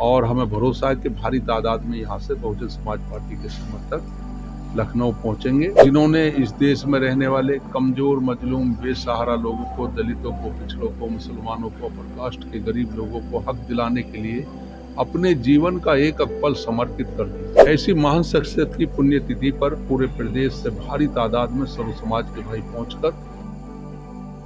और हमें भरोसा है कि भारी तादाद में यहाँ से बहुजन समाज पार्टी के समर्थक लखनऊ पहुंचेंगे, जिन्होंने इस देश में रहने वाले कमजोर, मजलूम, बेसहारा लोगों को, दलितों को, पिछड़ों को, मुसलमानों को, अपर कास्ट के गरीब लोगों को हक दिलाने के लिए अपने जीवन का एक एक पल समर्पित कर दिया। ऐसी महान शख्सियत की पुण्यतिथि पर पूरे प्रदेश से भारी तादाद में सर्व समाज के भाई पहुंचकर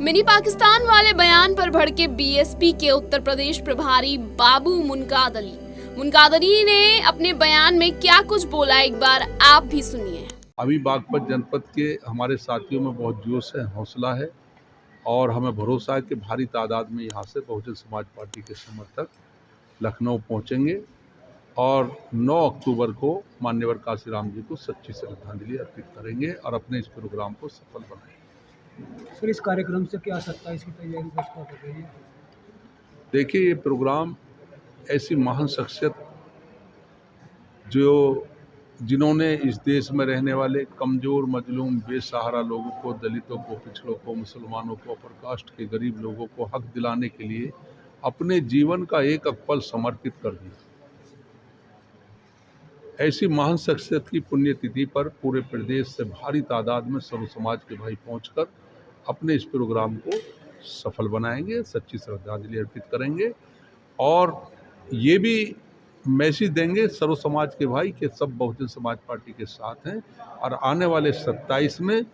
मिनी पाकिस्तान वाले बयान पर भड़के बीएसपी के उत्तर प्रदेश प्रभारी बाबू मुनकादरी ने अपने बयान में क्या कुछ बोला, एक बार आप भी सुनिए। अभी बागपत जनपद के हमारे साथियों में बहुत जोश है, हौसला है और हमें भरोसा है कि भारी तादाद में यहाँ से बहुजन समाज पार्टी के समर्थक लखनऊ पहुँचेंगे और 9 अक्टूबर को माननीय काशीराम जी को सच्ची श्रद्धांजलि अर्पित करेंगे और अपने इस प्रोग्राम को सफल बनाएंगे। सर, इस कार्यक्रम से क्या 27 की तैयारी कर रही है? देखिए, ये प्रोग्राम ऐसी महान शख्सियत जिन्होंने इस देश में रहने वाले कमज़ोर, मजलूम, बेसहारा लोगों को, दलितों को, पिछड़ों को, मुसलमानों को, अपर कास्ट के गरीब लोगों को हक दिलाने के लिए अपने जीवन का एक एक पल समर्पित कर दिया। ऐसी महान शख्सियत की पुण्यतिथि पर पूरे प्रदेश से भारी तादाद में सर्व समाज के भाई पहुंचकर अपने इस प्रोग्राम को सफल बनाएंगे, सच्ची श्रद्धांजलि अर्पित करेंगे और ये भी मैसेज देंगे सर्व समाज के भाई कि सब बहुजन समाज पार्टी के साथ हैं और आने वाले 27 में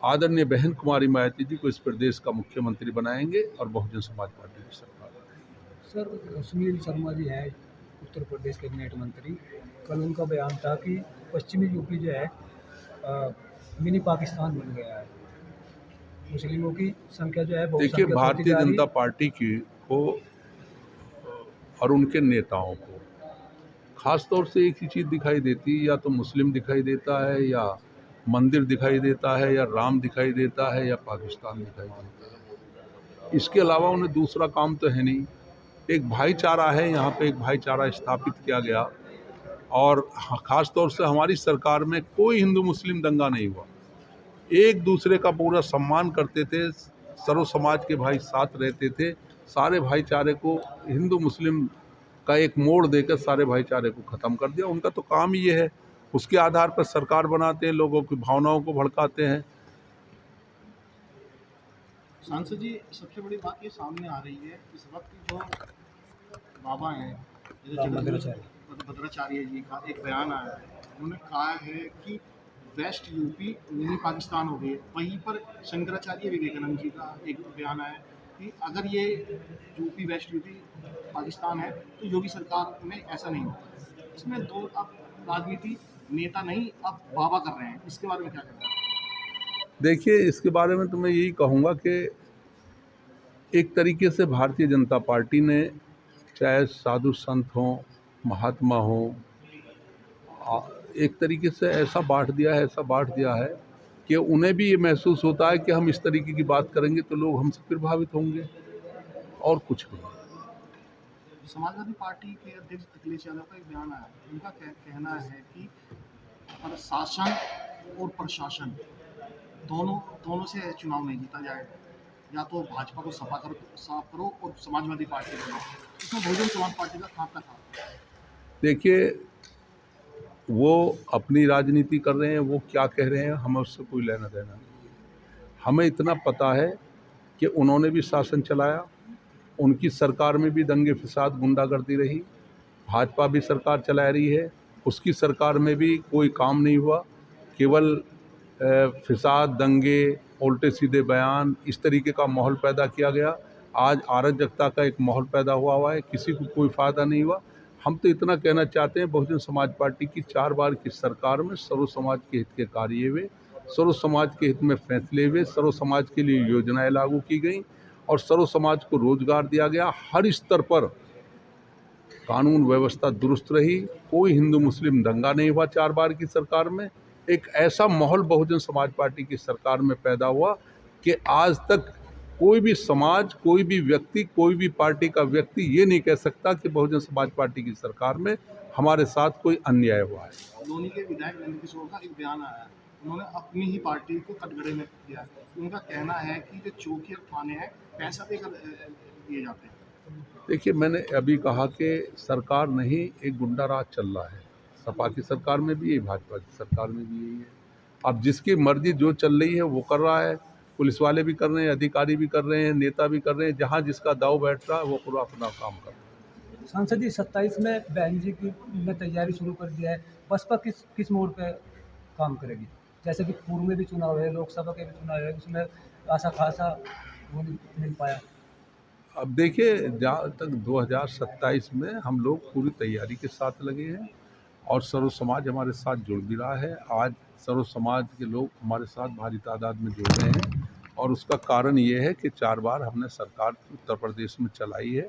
आदरणीय बहन कुमारी मायावती जी को इस प्रदेश का मुख्यमंत्री बनाएंगे और बहुजन समाज पार्टी की सरकार बनाएंगे। सर, सुनील शर्मा जी हैं उत्तर प्रदेश कैबिनेट मंत्री, कल उनका बयान था कि पश्चिमी यूपी जो है मिनी पाकिस्तान बन गया है, मुस्लिमों की संख्या जो है। देखिए, भारतीय जनता पार्टी को और उनके नेताओं को खास तौर से एक ही चीज़ दिखाई देती है, या तो मुस्लिम दिखाई देता है, या मंदिर दिखाई देता है, या राम दिखाई देता है, या पाकिस्तान दिखाई देता है। इसके अलावा उन्हें दूसरा काम तो है नहीं। एक भाईचारा है, यहाँ पे एक भाईचारा स्थापित किया गया और ख़ास तौर से हमारी सरकार में कोई हिंदू मुस्लिम दंगा नहीं हुआ। एक दूसरे का पूरा सम्मान करते थे, सर्व समाज के भाई साथ रहते थे, सारे भाईचारे को हिंदू मुस्लिम का एक मोड़ देकर सारे भाईचारे को ख़त्म कर दिया। उनका तो काम ही ये है, उसके आधार पर सरकार बनाते हैं, लोगों की भावनाओं को भड़काते हैं। सांसद जी, सबसे बड़ी बात ये सामने आ रही है, इस वक्त जो बाबा हैं भद्राचार्य जी का एक बयान आया है, उन्होंने कहा है कि वेस्ट यूपी मिनी पाकिस्तान हो गई। वहीं पर शंकराचार्य विवेकानंद जी का एक बयान आया कि अगर ये यूपी वेस्ट यूपी पाकिस्तान है तो योगी सरकार में ऐसा नहीं होता। इसमें दो अब राजनीति नेता नहीं, अब बाबा कर रहे हैं, इसके बारे में क्या कहते हैं? देखिए, इसके बारे में तो मैं यही कहूँगा कि एक तरीके से भारतीय जनता पार्टी ने, चाहे साधु संत हों, महात्मा हों, एक तरीके से ऐसा बांट दिया है कि उन्हें भी ये महसूस होता है कि हम इस तरीके की बात करेंगे तो लोग हमसे प्रभावित होंगे और कुछ नहीं। समाजवादी पार्टी के अध्यक्ष अखिलेश यादव का एक बयान आया, उनका कहना है कि शासन और प्रशासन दोनों से चुनाव नहीं जीता जाएगा, या तो भाजपा को साफ करो और समाजवादी पार्टी को। इसमें बहुजन समाज पार्टी का खाता था। देखिए, वो अपनी राजनीति कर रहे हैं, वो क्या कह रहे हैं, हमें उससे कोई लेना देना नहीं है। हमें इतना पता है कि उन्होंने भी शासन चलाया, उनकी सरकार में भी दंगे फसाद गुंडागर्दी रही, भाजपा भी सरकार चला रही है, उसकी सरकार में भी कोई काम नहीं हुआ, केवल फसाद, दंगे, उल्टे सीधे बयान, इस तरीके का माहौल पैदा किया गया। आज अराजकता का एक माहौल पैदा हुआ है, किसी को कोई फ़ायदा नहीं हुआ। हम तो इतना कहना चाहते हैं, बहुजन समाज पार्टी की 4 बार की सरकार में सर्व समाज के हित के कार्य हुए, सर्व समाज के हित में फैसले हुए, सर्व समाज के लिए योजनाएं लागू की गई और सर्व समाज को रोजगार दिया गया। हर स्तर पर कानून व्यवस्था दुरुस्त रही, कोई हिंदू मुस्लिम दंगा नहीं हुआ 4 बार की सरकार में। एक ऐसा माहौल बहुजन समाज पार्टी की सरकार में पैदा हुआ कि आज तक कोई भी समाज, कोई भी व्यक्ति, कोई भी पार्टी का व्यक्ति ये नहीं कह सकता कि बहुजन समाज पार्टी की सरकार में हमारे साथ कोई अन्याय हुआ है। लोनी के विधायक नंद किशोर का एक बयान आया, उन्होंने अपनी ही पार्टी को कटघरे में किया। उनका कहना है कि जो चौकी और थाने हैं पैसा देकर दिए जाते हैं। देखिए, मैंने अभी कहा कि सरकार नहीं, एक गुंडा राज चल रहा है। सपा की सरकार में भी यही, भाजपा की सरकार में भी यही है। अब जिसकी मर्जी जो चल रही है वो कर रहा है। पुलिस वाले भी कर रहे हैं, अधिकारी भी कर रहे हैं, नेता भी कर रहे हैं। जहाँ जिसका दाव बैठ रहा है वो पूरा अपना काम कर रहा है। सांसद जी 27 में बहन जी की ने तैयारी शुरू कर दिया है। बसपा किस किस मोड़ पे काम करेगी? जैसे कि पूर्व में भी चुनाव है, लोकसभा के भी चुनाव है, उसमें आशा खासा वो नहीं मिल पाया। अब देखिए, जहाँ तक 2027 में हम लोग पूरी तैयारी के साथ लगे हैं और सर्व समाज हमारे साथ जुड़ भी रहा है। आज सर्व समाज के लोग हमारे साथ भारी तादाद में जुड़ रहे हैं और उसका कारण ये है कि 4 बार हमने सरकार उत्तर प्रदेश में चलाई है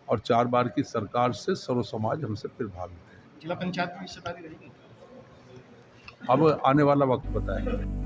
और 4 बार की सरकार से सर्व समाज हमसे प्रभावित है। जिला पंचायत की हिस्सेदारी रहेगी। अब आने वाला वक्त बताएगा।